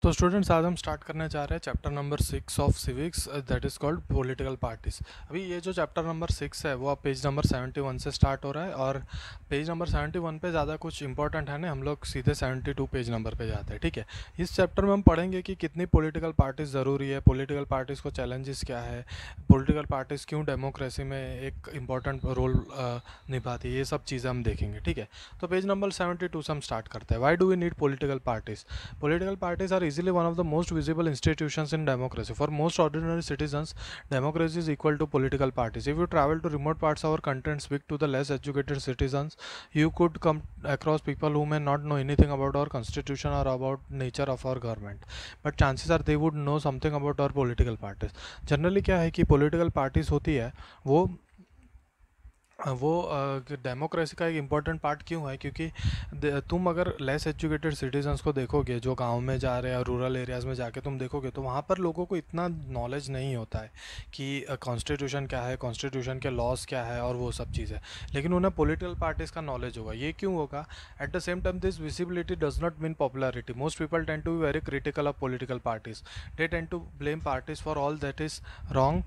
तो स्टूडेंट्स आज हम स्टार्ट करने जा रहे हैं chapter number 6 of civics, that is called political parties. अभी ये जो चैप्टर नंबर 6 है वो अब पेज नंबर 71 से स्टार्ट हो रहा है, और पेज नंबर 71 पे ज़्यादा कुछ इंपॉर्टेंट है ना, हम लोग सीधे 72 पेज नंबर पे जाते हैं। ठीक है, इस चैप्टर में हम पढ़ेंगे कि कितनी पॉलिटिकल पार्टीज ज़रूरी है, पॉलिटिकल पार्टीज़ को चैलेंजेस क्या है, पॉलिटिकल पार्टीज़ क्यों डेमोक्रेसी में एक इम्पॉर्टेंट रोल निभाती है, ये सब चीज़ें हम देखेंगे। ठीक है, तो पेज नंबर 72 से हम स्टार्ट करते हैं। Why do we need political parties? Political parties are easily one of the most visible institutions in democracy. For most ordinary citizens, democracy is equal to political parties. If you travel to remote parts of our country and speak to the less educated citizens, you could come across people who may not know anything about our constitution or about nature of our government. But chances are they would know something about our political parties. Generally क्या है कि political parties होती है वो democracy का एक important part क्यों है, क्योंकि तुम अगर लेस एजुकेटेड सिटीजन्स को देखोगे जो गांव में जा रहे हैं, रूरल एरियाज़ में जाके तुम देखोगे तो वहाँ पर लोगों को इतना नॉलेज नहीं होता है कि कॉन्स्टिट्यूशन क्या है, कॉन्स्टिट्यूशन के लॉज क्या है और वो सब चीज़ें। लेकिन उन्हें पॉलिटिकल पार्टीज़ का नॉलेज होगा। ये क्यों होगा? At the same time this visibility does not mean popularity. Most people tend to be very critical of political parties. They tend to blame parties for all that is wrong.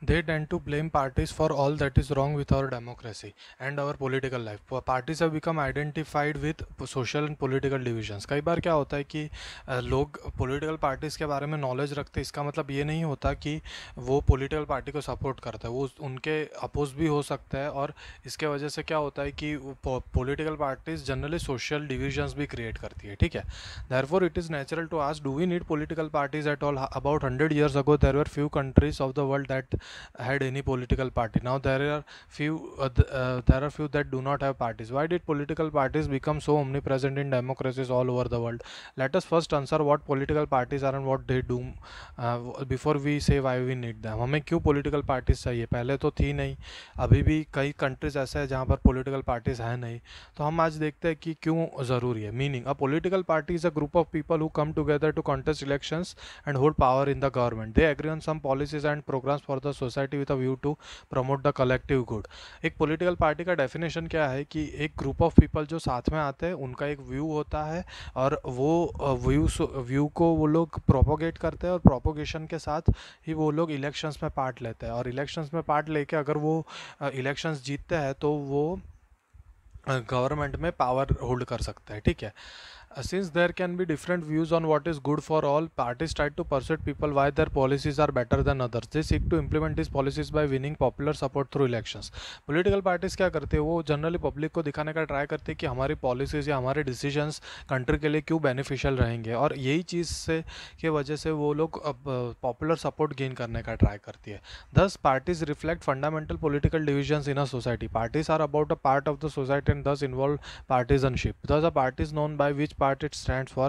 They tend to blame parties for all that is wrong with our democracy and our political life. Parties have become identified with social and political divisions. कई बार क्या होता है कि लोग political parties के बारे में नॉलेज रखते हैं, इसका मतलब ये नहीं होता कि वो पॉलिटिकल पार्टी को सपोर्ट करता है, वो उनके अपोज भी हो सकता है। और इसके वजह से क्या होता है कि political parties generally social divisions भी क्रिएट करती है। ठीक है, therefore it is natural to ask, do we need political parties at all? About 100 years ago there were few countries of the world that had any political party. Now there are few that do not have parties. Why did political parties become so omnipresent in democracies all over the world? Let us first answer what political parties are and what they do, before we say why we need them. हमें क्यों political parties चाहिए? पहले तो थी नहीं, अभी भी कई कंट्रीज ऐसे हैं जहाँ पर political parties है नहीं। तो हम आज देखते हैं कि क्यों ज़रूरी है। Meaning, a political party is a group of people who come together to contest elections and hold power in the government. They agree on some policies and programs for the society with a view to promote the collective good. एक political party का definition क्या है कि एक group of people जो साथ में आते हैं, उनका एक व्यू होता है और वो व्यू को वो लोग प्रोपोगेट करते हैं, और प्रोपोगेशन के साथ ही वो लोग इलेक्शंस में पार्ट लेते हैं, और इलेक्शंस में पार्ट लेके अगर वो इलेक्शंस जीतते हैं तो वो गवर्नमेंट में पावर होल्ड कर सकता है। ठीक है, since there can be different views on what is good for all, parties try to persuade people why their policies are better than others. They seek to implement these policies by winning popular support through elections. Political parties क्या करते हैं, वो generally public को दिखाने का try करते हैं कि हमारी पॉलिसीज़ या हमारे डिसीजंस कंट्री के लिए क्यों बेनिफिशियल रहेंगे, और यही चीज़ से के वजह से वो लोग पॉपुलर सपोर्ट गेन करने का ट्राई करती है। Thus parties reflect fundamental political divisions in a society. Parties are about a part of the society and thus involve partisanship. Thus a party is known by which part it stands for,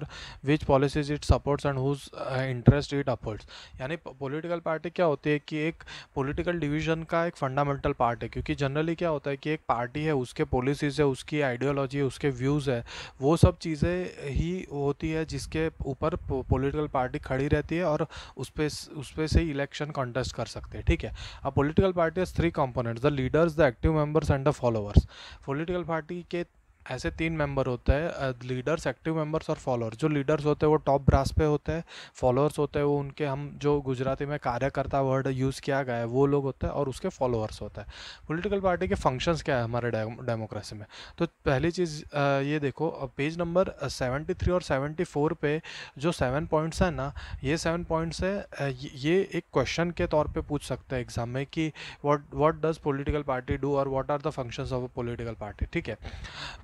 which policies it supports and whose interest it upholds. यानी political party क्या होती है कि एक political division का एक fundamental part है, क्योंकि जनरली क्या होता है कि एक पार्टी है, उसके पॉलिसीज़ है, उसकी आइडियोलॉजी है, उसके व्यूज़ है, वो सब चीज़ें ही होती है जिसके ऊपर पॉलिटिकल पार्टी खड़ी रहती है, और उस पे से इलेक्शन कॉन्टेस्ट कर सकते हैं। ठीक है, अब political party has three components: the leaders, the active members and the followers. Political party के ऐसे तीन मेंबर होते हैं: लीडर्स, एक्टिव मेंबर्स और फॉलोअर्स। जो लीडर्स होते हैं वो टॉप ब्रास पे होते हैं, फॉलोअर्स होते हैं वो उनके, हम जो गुजराती में कार्यकर्ता वर्ड यूज़ किया गया है वो लोग होते हैं, और उसके फॉलोअर्स होता है। पॉलिटिकल पार्टी के फंक्शंस क्या है हमारे डेमोक्रेसी में? तो पहली चीज़ ये देखो, पेज नंबर 73 और 74 पे जो 7 पॉइंट्स हैं ना, ये 7 पॉइंट्स है, ये एक क्वेश्चन के तौर पे पूछ सकते हैं एग्जाम में कि what does political party do और what are the functions of a political party. ठीक है,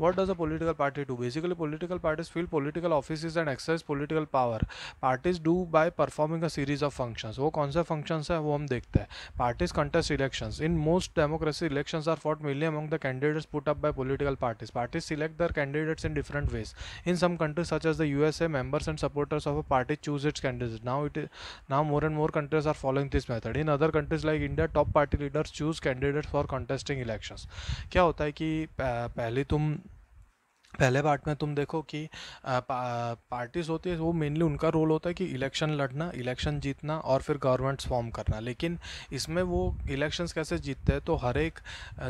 what does a political party do? Basically political parties fill political offices and exercise political power. Parties do by performing a series of functions. वो कौन से functions है वो हम देखते हैं। Parties contest elections. In most democracy, elections are fought mainly among the candidates put up by political parties. Parties select their candidates in different ways. In some countries such as the USA, members and supporters of a party choose its candidates. Now more and more countries are following this method. In other countries like India, top party leaders choose candidates for contesting elections. क्या होता है कि पहले तुम पहले part में तुम देखो कि पार्टीज होती है वो मेनली उनका रोल होता है कि इलेक्शन लड़ना, इलेक्शन जीतना और फिर गवर्नमेंट्स फॉर्म करना। लेकिन इसमें वो इलेक्शंस कैसे जीतते हैं, तो हर एक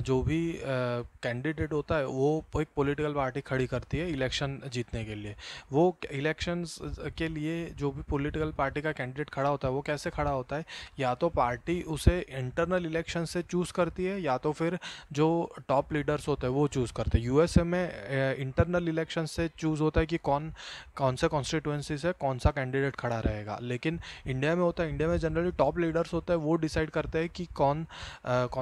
जो भी कैंडिडेट होता है वो एक पॉलिटिकल पार्टी खड़ी करती है इलेक्शन जीतने के लिए। वो इलेक्शंस के लिए जो भी पॉलिटिकल पार्टी का कैंडिडेट खड़ा होता है वो कैसे खड़ा होता है, या तो पार्टी उसे इंटरनल इलेक्शन से चूज़ करती है या तो फिर जो टॉप लीडर्स होते हैं वो चूज़ करते हैं। यूएसए में इंटरनल इलेक्शन से चूज़ होता है कि कौन कौन से कॉन्स्टिट्यूंसी से कौन सा कैंडिडेट खड़ा रहेगा। लेकिन इंडिया में होता है, इंडिया में जनरली टॉप लीडर्स होते हैं, वो डिसाइड करते हैं कि कौन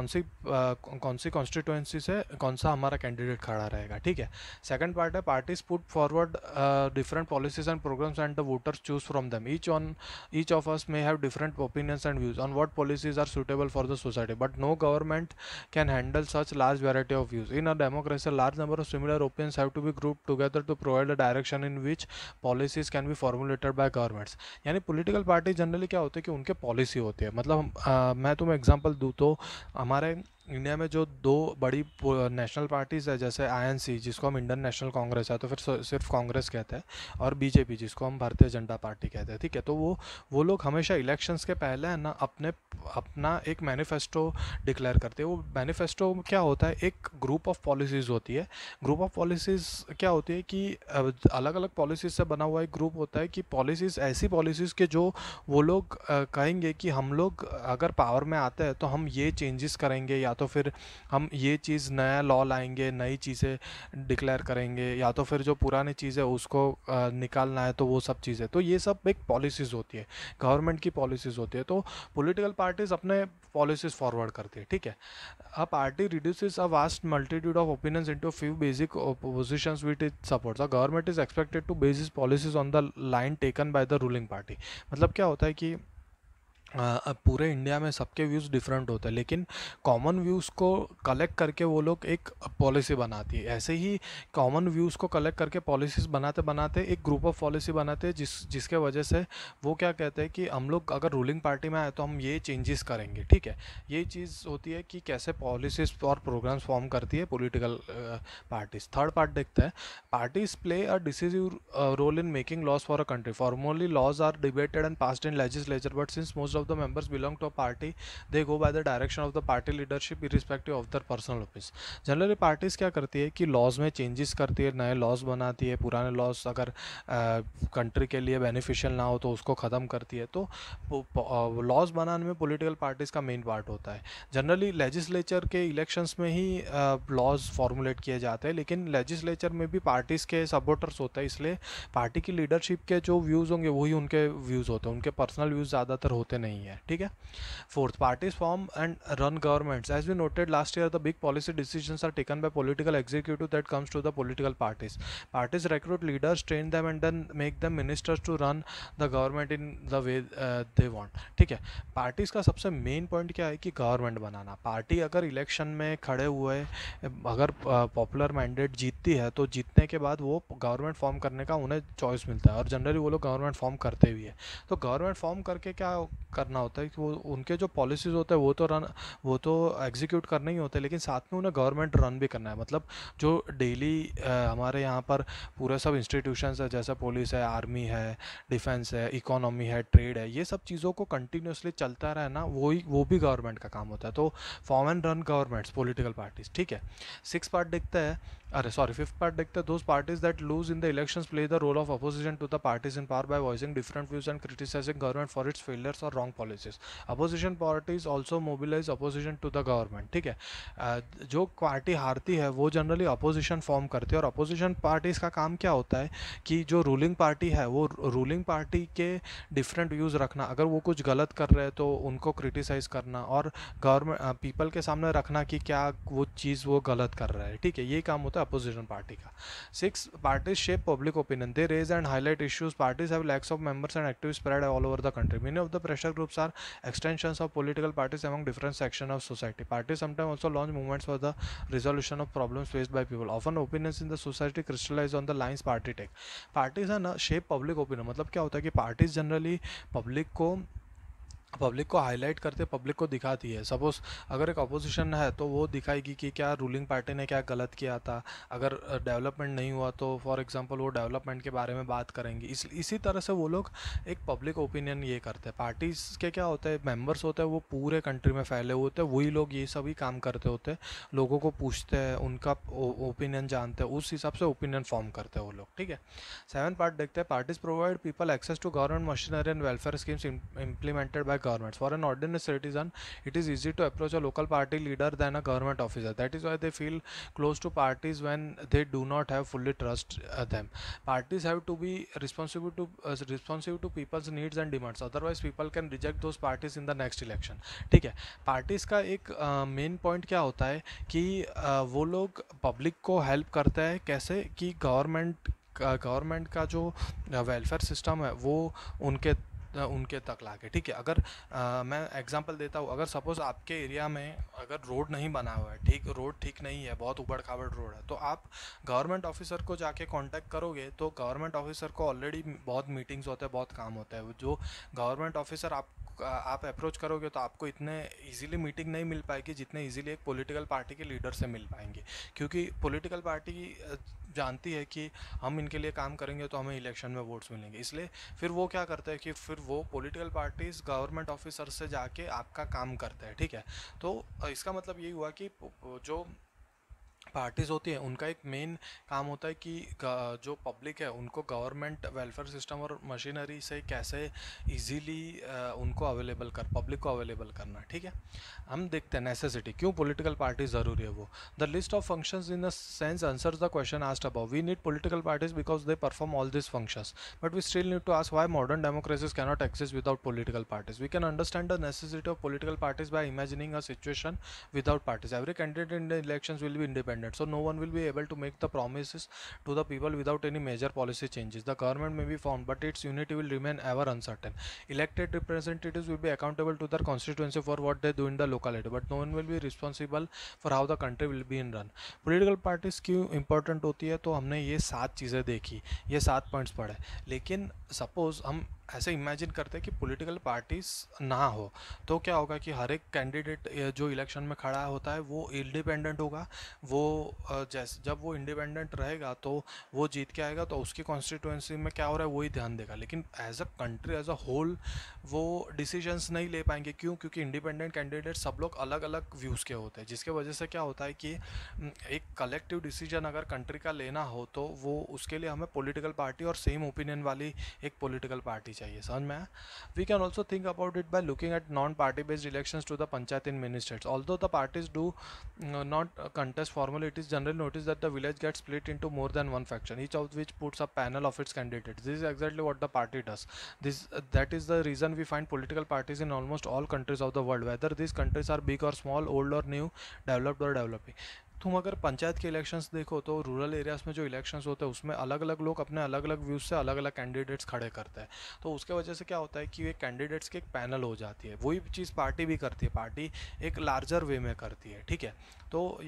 सी कॉन्स्टिट्यूंसी से कौन सा हमारा कैंडिडेट खड़ा रहेगा। ठीक है। सेकंड पार्ट है parties put forward different policies and programmes and the voters choose from them. Each of us may have different opinions and views on what policies are suitable for the society, but no government can handle such large variety of views. In a democracy, a large number of similar opinions have to be grouped together to provide a direction in which policies can be formulated by governments. यानी political party generally क्या होती है कि उनके policy होती है। मतलब मैं तुम्हें एग्जांपल दूँ तो हमारे इंडिया में जो दो बड़ी नेशनल पार्टीज़ है, जैसे आईएनसी जिसको हम इंडियन नेशनल कांग्रेस है तो फिर सिर्फ कांग्रेस कहते हैं, और बीजेपी जिसको हम भारतीय जनता पार्टी कहते हैं। ठीक है। तो वो लोग हमेशा इलेक्शंस के पहले है ना अपना एक मैनिफेस्टो डिक्लेयर करते हैं। वो मैनिफेस्टो क्या होता है, एक ग्रुप ऑफ पॉलिसीज़ होती है। ग्रुप ऑफ पॉलिसीज़ क्या होती है कि अलग अलग पॉलिसीज़ से बना हुआ एक ग्रुप होता है कि पॉलिसीज़ ऐसी पॉलिसीज़ के जो वो लोग कहेंगे कि हम लोग अगर पावर में आते हैं तो हम ये चेंजेस करेंगे, या तो फिर हम ये चीज़ नया लॉ लाएंगे, नई चीज़ें डिक्लेयर करेंगे, या तो फिर जो पुरानी चीज़ है उसको निकालना है। तो वो सब चीज़ें, तो ये सब एक पॉलिसीज़ होती है, गवर्नमेंट की पॉलिसीज़ होती है। तो पॉलिटिकल पार्टीज अपने पॉलिसीज़ फॉरवर्ड करती है। ठीक है। A party reduces a vast multitude of opinions into a few basic positions which it supports. A government is expected to base its policies on the line taken by the ruling party. मतलब क्या होता है कि अब पूरे India में सबके views different होते हैं, लेकिन कॉमन व्यूज़ को कलेक्ट करके वो लोग एक पॉलिसी बनाती है। ऐसे ही कॉमन व्यूज़ को कलेक्ट करके पॉलिसीज़ बनाते बनाते एक ग्रुप ऑफ पॉलिसी बनाते हैं जिसके वजह से वो क्या कहते हैं कि हम लोग अगर रूलिंग पार्टी में आए तो हम ये चेंजेस करेंगे। ठीक है। ये चीज़ होती है कि कैसे पॉलिसीज़ और प्रोग्राम्स फॉर्म करती है पॉलिटिकल पार्टीज। थर्ड पार्ट देखते हैं, parties play a decisive role in making laws for a country. Formally laws are debated and passed in legislature, but since most of the members belong to a party, they go by the direction of the party leadership irrespective of their personal opinions. Generally parties क्या करती है कि laws में changes करती है, नए laws बनाती है, पुराने लॉज अगर कंट्री के लिए बेनिफिशियल ना हो तो उसको ख़त्म करती है। तो लॉज बनाने में पॉलिटिकल पार्टीज का मेन पार्ट होता है। जनरली लेजिस्लेचर के इलेक्शंस में ही लॉज फॉर्मुलेट किए जाते हैं, लेकिन लेजिस्लेचर में भी पार्टीज़ के सपोर्टर्स होते हैं, इसलिए पार्टी की लीडरशिप के जो व्यूज़ होंगे वही उनके व्यूज़ होते हैं, उनके पर्सनल व्यूज़ ज़्यादातर होते नहीं है। ठीक है। Fourth, parties form and run governments. As we noted last year, the big policy decisions are taken by political executive that comes to the political parties. Parties recruit leaders, train them and then make them ministers to run the government in the way they want. ठीक है। Parties का सबसे main point क्या है कि government बनाना। Party अगर election में खड़े हुए अगर पॉपुलर मैंडेट जीतती है तो जीतने के बाद वो गवर्नमेंट फॉर्म करने का उन्हें चॉइस मिलता है, और जनरली वो लोग गवर्नमेंट फॉर्म करते भी है। तो गवर्नमेंट फॉर्म करके क्या करना होता है कि वो उनके जो पॉलिसीज़ होते हैं वो तो एग्जीक्यूट करना ही होता है, लेकिन साथ में उन्हें गवर्नमेंट रन भी करना है। मतलब जो डेली हमारे यहाँ पर पूरे सब इंस्टीट्यूशंस है, जैसे पुलिस है, आर्मी है, डिफेंस है, इकोनॉमी है, ट्रेड है, ये सब चीज़ों को कंटिन्यूसली चलता रहना वो भी गवर्नमेंट का काम होता है। तो form and run governments political parties. ठीक है। फिफ्थ पार्ट देखते हैं, those parties that lose in the elections play the role of opposition to the parties in power by voicing different views and criticising government for its failures और wrong policies. Opposition parties also mobilise opposition to the government. ठीक है। जो party हारती है वो generally opposition form करती है, और opposition parties का काम क्या होता है कि जो रूलिंग पार्टी है वो रूलिंग पार्टी के डिफरेंट व्यूज़ रखना, अगर वो कुछ गलत कर रहे हैं तो उनको क्रिटिसाइज़ करना, और गवर्नमेंट पीपल के सामने रखना कि क्या वो चीज़ वो गलत कर रहा है। ठीक है। ये काम होता है अपोजिशन पार्टी का। Six, parties shape public opinion, they raise and highlight issues, parties have lakhs of members and active spread all over the country, many of the pressure groups are extensions of political parties among different sections of society. Parties sometimes also launch movements for the resolution of problems faced by people. Often opinions in the society crystallize on the lines party take. Parties है ना shape public opinion, मतलब क्या होता है कि parties generally public को public को highlight करते पब्लिक को दिखाती है। सपोज अगर एक अपोजिशन है तो वो दिखाएगी कि क्या रूलिंग पार्टी ने क्या गलत किया था। अगर डेवलपमेंट नहीं हुआ तो फॉर एग्जांपल वो डेवलपमेंट के बारे में बात करेंगी। इसी तरह से वो लोग एक पब्लिक ओपिनियन ये करते हैं। पार्टीज के क्या होता है, मेंबर्स होते हैं वो पूरे कंट्री में फैले हुए होते हैं, वही लोग ये सभी काम करते होते हैं, लोगों को पूछते हैं, उनका ओपिनियन जानते हैं, उस हिसाब से ओपिनियन फॉर्म करते हैं वो लोग। ठीक है, सेवन पार्ट देखते हैं। Parties provide people access to government machinery and welfare schemes implemented by governments. For an ordinary citizen, it is easy to approach a local party leader than a government officer. That is why they feel close to parties when they do not have fully trust them. Parties have to be responsive to people's needs and demands. Otherwise, people can reject those parties in the next election. ठीक है, parties का एक main point क्या होता है कि वो लोग पब्लिक को हेल्प करते हैं कैसे कि गवर्नमेंट का जो वेलफेयर सिस्टम है वो उनके उनके तक ला के। ठीक है, अगर मैं एग्जांपल देता हूँ, अगर सपोज़ आपके एरिया में अगर रोड नहीं बना हुआ है, ठीक रोड ठीक नहीं है, बहुत उबड़ खाबड़ रोड है, तो आप गवर्नमेंट ऑफिसर को जाके कांटेक्ट करोगे तो गवर्नमेंट ऑफिसर को ऑलरेडी बहुत मीटिंग्स होते हैं, बहुत काम होता है। जो गवर्नमेंट ऑफिसर आप अप्रोच करोगे तो आपको इतने इजीली मीटिंग नहीं मिल पाएगी जितने इजीली एक पॉलिटिकल पार्टी के लीडर से मिल पाएंगे, क्योंकि पॉलिटिकल पार्टी जानती है कि हम इनके लिए काम करेंगे तो हमें इलेक्शन में वोट्स मिलेंगे। इसलिए फिर वो क्या करते हैं कि फिर वो पॉलिटिकल पार्टीज गवर्नमेंट ऑफिसर से जाके आपका काम करते हैं। ठीक है, तो इसका मतलब यही हुआ कि जो पार्टीज होती हैं उनका एक मेन काम होता है कि जो पब्लिक है उनको गवर्नमेंट वेलफेयर सिस्टम और मशीनरी से कैसे इजीली उनको अवेलेबल कर पब्लिक को अवेलेबल करना। ठीक है, हम देखते हैं नेसेसिटी, क्यों पॉलिटिकल पार्टी ज़रूरी है वो। The list of functions in the sense answers the question asked above. We need political parties because they perform all this functions, but we still need to ask why modern democracies cannot exist without political parties. We can understand the necessity of political parties by imagining a situation without parties. Every candidate in the elections will be independent, so no one will be able to make the promises to the people without any major policy changes. The government may be formed, but its unity will remain ever uncertain. Elected representatives will be accountable to their constituency for what they do in the locality, but no one will be responsible for how the country will be run. Political parties क्यों important होती है, तो हमने ये 7 चीज़ें देखी, ये 7 points पढ़े। लेकिन सपोज हम ऐसे इमेजिन करते हैं कि पॉलिटिकल पार्टीज ना हो तो क्या होगा कि हर एक कैंडिडेट जो इलेक्शन में खड़ा होता है वो इंडिपेंडेंट होगा। वो जैसे जब वो इंडिपेंडेंट रहेगा तो वो जीत के आएगा तो उसकी कॉन्स्टिट्यूंसी में क्या हो रहा है वही ध्यान देगा। लेकिन as a country as a whole वो डिसीजंस नहीं ले पाएंगे। क्यों? क्योंकि इंडिपेंडेंट कैंडिडेट सब लोग अलग अलग व्यूज़ के होते हैं, जिसके वजह से क्या होता है कि एक कलेक्टिव डिसीजन अगर कंट्री का लेना हो तो वो उसके लिए हमें पॉलिटिकल पार्टी और सेम ओपिनियन वाली एक पॉलिटिकल पार्टी चाहिए। समझ में आया? We can also think about it by looking at non-party based elections to the panchayat in many states. Although the parties do not contest formally, it is generally noticed that the village gets split into more than one faction, each of which puts a panel of its candidates. This is exactly what the party does. That is the reason we find political parties in almost all countries of the world, whether these countries are big or small, old or new, developed or developing. तुम अगर पंचायत के elections देखो तो rural areas में जो elections होते हैं उसमें अलग अलग लोग अपने अलग अलग व्यूज़ से अलग अलग कैंडिडेट्स खड़े करते हैं। तो उसके वजह से क्या होता है कि ये कैंडिडेट्स की एक पैनल हो जाती है। वही चीज़ पार्टी भी करती है, पार्टी एक लार्जर वे में करती है। ठीक है, तो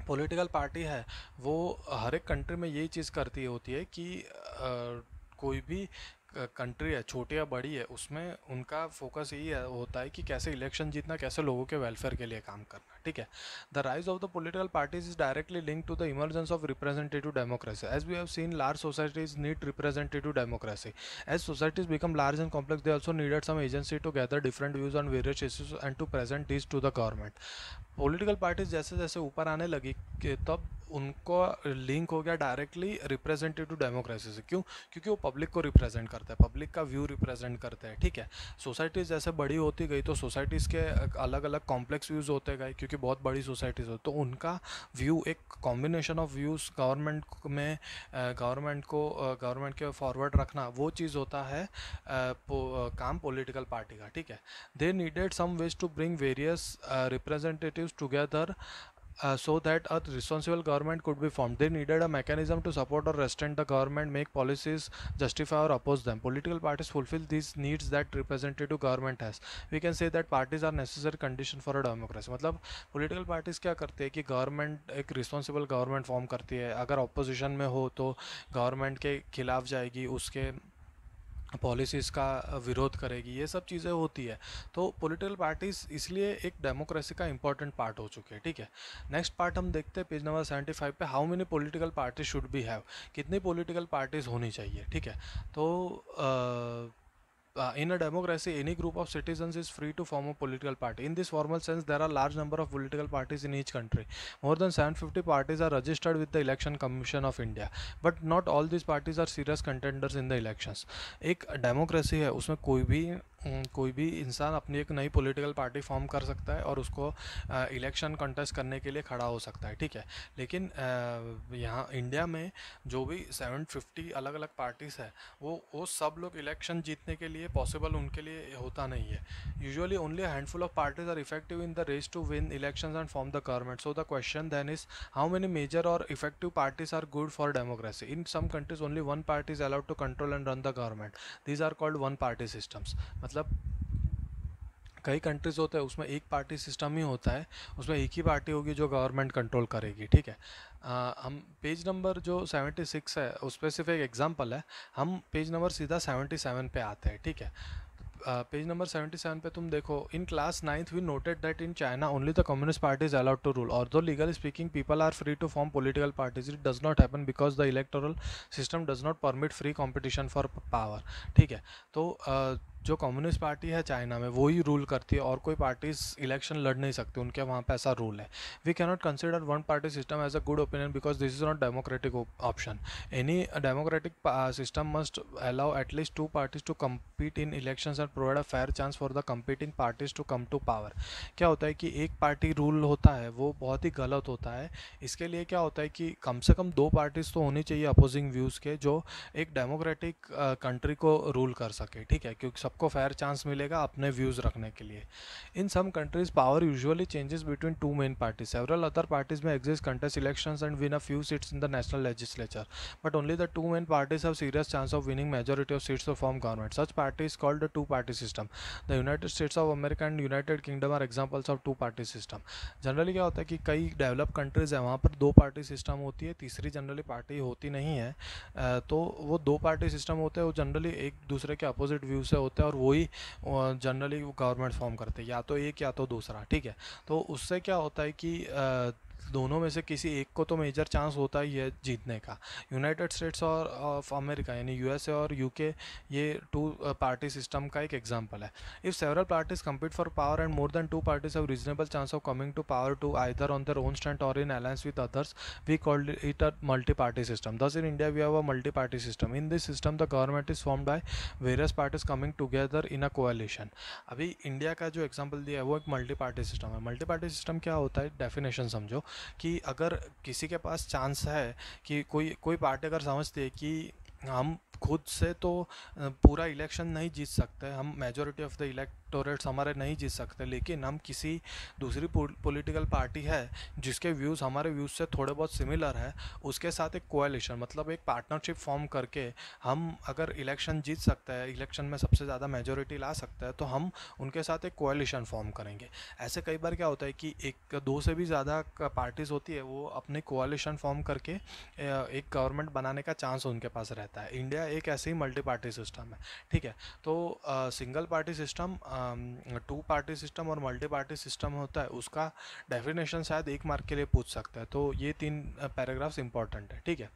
पॉलिटिकल पार्टी है वो हर एक कंट्री में यही चीज़ करती होती है कि कोई भी कंट्री है छोटी या बड़ी है उसमें उनका फोकस यही होता है कि कैसे इलेक्शन जीतना, कैसे लोगों के वेलफेयर के लिए काम करना। ठीक है, the rise of the political parties is directly link to the emergence of representative democracy. As we have seen large societies need representative democracy. As societies become large and complex they also needed some agency to gather different views on various issues and to present this to the government. Political parties जैसे जैसे ऊपर आने लगी कि तब उनको link हो गया डायरेक्टली रिप्रेजेंटेटिव डेमोक्रेसी से। क्यों? क्योंकि वो पब्लिक को रिप्रेजेंट करते हैं, पब्लिक का व्यू रिप्रेजेंट करते हैं। ठीक है, सोसाइटीज़ जैसे बड़ी होती गई तो सोसाइटीज़ के अलग अलग कॉम्प्लेक्स व्यूज़ होते गए, क्योंकि बहुत बड़ी सोसाइटीज़ हो तो उनका व्यू एक कॉम्बिनेशन ऑफ व्यूज़ गवर्नमेंट में गवर्नमेंट के फॉरवर्ड रखना वो चीज़ होता है काम पॉलिटिकल पार्टी का। ठीक है, they needed some ways to bring various representatives together so that a responsible government could be formed. They needed a mechanism to support or restrain the government, make policies, justify or oppose them. Political parties fulfill these needs that representative government has. We can say that parties are necessary condition for a democracy. मतलब political parties क्या करते हैं कि government एक responsible government form करती है। अगर opposition में हो तो गवर्नमेंट के खिलाफ जाएगी, उसके पॉलिसीज़ का विरोध करेगी, ये सब चीज़ें होती है। तो पॉलिटिकल पार्टीज़ इसलिए एक डेमोक्रेसी का इंपॉर्टेंट पार्ट हो चुके हैं, ठीक है। नेक्स्ट पार्ट हम देखते हैं पेज नंबर 75 पे, how many political parties should be have, कितनी पॉलिटिकल पार्टीज होनी चाहिए, ठीक है। तो in a democracy, any group of citizens is free to form a political party. In this formal sense, there are large number of political parties in each country. More than 750 parties are registered with the Election Commission of India. But not all these parties are serious contenders in the elections. एक democracy है, उसमें कोई भी इंसान अपनी एक नई political party form कर सकता है और उसको इलेक्शन कंटेस्ट करने के लिए खड़ा हो सकता है, ठीक है। लेकिन यहाँ इंडिया में जो भी 750 अलग अलग पार्टीज़ है, वो सब लोग इलेक्शन जीतने के लिए पॉसिबल उनके लिए होता नहीं है। Usually only handful of parties are effective in the race to win elections and form the government. So the question then is, how many major और effective parties are good for democracy? In some countries only one party is allowed to control and run the government, these are called one party systems. मतलब कई countries होते हैं उसमें एक party system ही होता है, उसमें एक ही पार्टी होगी जो गवर्नमेंट कंट्रोल करेगी, ठीक है। हम पेज नंबर जो 76 है उस पर सिर्फ एक एग्जांपल है, हम पेज नंबर सीधा 77 पे आते हैं, ठीक है। पेज नंबर 77 पे तुम देखो, in class 9th we noted that in China only the communist party is allowed to rule, although legally speaking people are free to form political parties, it does not happen because the electoral system does not permit free competition for power, ठीक है। तो जो communist party है China में वो ही rule करती है और कोई पार्टीज इलेक्शन लड़ नहीं सकती, उनके वहाँ पे ऐसा रूल है। We can not consider one party system as a good opinion because this is not democratic option. Any democratic system must allow at least two parties to compete in elections and provide a fair chance for the competing parties to come to power। क्या होता है कि एक party rule होता है वो बहुत ही गलत होता है। इसके लिए क्या होता है कि कम से कम दो पार्टीज तो होनी चाहिए अपोजिंग व्यूज़ के, जो एक डेमोक्रेटिक कंट्री को रूल कर सके, ठीक है, क्योंकि सबको फेयर चांस मिलेगा अपने व्यूज़ रखने के लिए। In some countries power usually changes between two main parties, several other parties may exist contest elections and win a few seats in the national legislature, but only the two main parties have serious chance of winning majority of seats to form government. Such party is called the two-party system. The United States of America and United Kingdom are examples of two-party system. Generally क्या होता है कि कई develop countries हैं वहाँ पर दो party system होती है, तीसरी जनरली पार्टी होती नहीं है। तो वो दो पार्टी सिस्टम होते हैं, वो जनरली एक दूसरे के अपोजिट व्यू से होते हैं और वही जनरली गवर्नमेंट फॉर्म करते हैं, या तो एक या तो दूसरा, ठीक है। तो उससे क्या होता है कि दोनों में से किसी एक को तो मेजर चांस होता ही है जीतने का। यूनाइटेड स्टेट्स और ऑफ अमेरिका यानी यूएसए और यूके, ये टू पार्टी सिस्टम का एक एग्जांपल है। If several parties compete for power and more than two parties have reasonable chance of coming to power to either on their own strength or in alliance with others, we call it a multi-party system. Thus in India we have a multi-party system. In this system the government is formed by various parties coming together in a coalition. अभी India का जो example दिया है वो एक multi party system है। Multi party system क्या होता है, डेफिनेशन समझो कि अगर किसी के पास चांस है कि कोई कोई पार्टी अगर समझती है कि हम खुद से तो पूरा इलेक्शन नहीं जीत सकते, हम मेजॉरिटी ऑफ द इलेक्टोरेट्स हमारे नहीं जीत सकते, लेकिन हम किसी दूसरी पॉलिटिकल पार्टी है जिसके व्यूज़ हमारे व्यूज़ से थोड़े बहुत सिमिलर है, उसके साथ एक कोएलिशन मतलब एक पार्टनरशिप फॉर्म करके हम अगर इलेक्शन जीत सकते हैं, इलेक्शन में सबसे ज़्यादा मेजॉरिटी ला सकते हैं, तो हम उनके साथ एक कोएलिशन फॉर्म करेंगे। ऐसे कई बार क्या होता है कि एक दो से भी ज़्यादा पार्टीज़ होती है, वो अपने कोएलिशन फॉर्म करके एक गवर्नमेंट बनाने का चांस उनके पास रहता है। इंडिया एक ऐसे ही मल्टी पार्टी सिस्टम है, ठीक है। तो single party system, two party system और मल्टी पार्टी सिस्टम होता है, उसका डेफिनेशन शायद एक मार्क के लिए पूछ सकता है। तो ये तीन पैराग्राफ्स इंपॉर्टेंट है, ठीक है।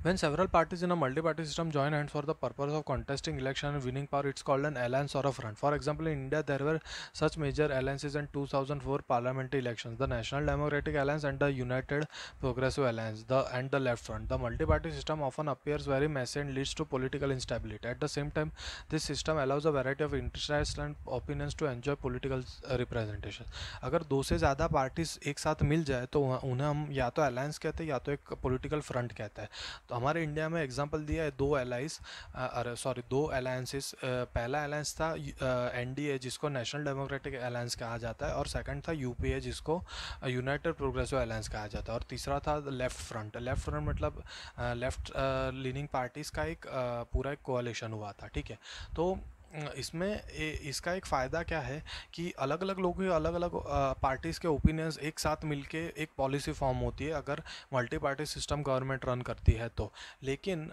When several parties in a multi-party system join hands for the purpose of contesting election and winning power, it's called an alliance or a front. For example, in India, there were such major alliances in 2004 parliamentary elections: the National Democratic Alliance and the United Progressive Alliance, and the Left Front. The multi-party system often appears very messy and leads to political instability. At the same time, this system allows a variety of interests and opinions to enjoy political representation. अगर दो से ज़्यादा parties एक साथ मिल जाए तो उन्हें हम या तो अलायंस कहते हैं या तो एक पॉलिटिकल फ्रंट कहते हैं। तो हमारे इंडिया में एग्जांपल दिया है दो अलायंसेस। पहला अलायंस था एनडीए जिसको नेशनल डेमोक्रेटिक अलायंस कहा जाता है, और सेकंड था यूपीए जिसको यूनाइटेड प्रोग्रेसिव अलायंस कहा जाता है, और तीसरा था लेफ्ट फ्रंट। लेफ्ट फ्रंट मतलब लेफ्ट लीनिंग पार्टीज़ का एक पूरा एक कोalition हुआ था, ठीक है। तो इसमें इसका एक फ़ायदा क्या है कि अलग अलग लोगों के अलग अलग पार्टीज़ के ओपिनियंस एक साथ मिलके एक पॉलिसी फॉर्म होती है अगर multi party system government run करती है तो। लेकिन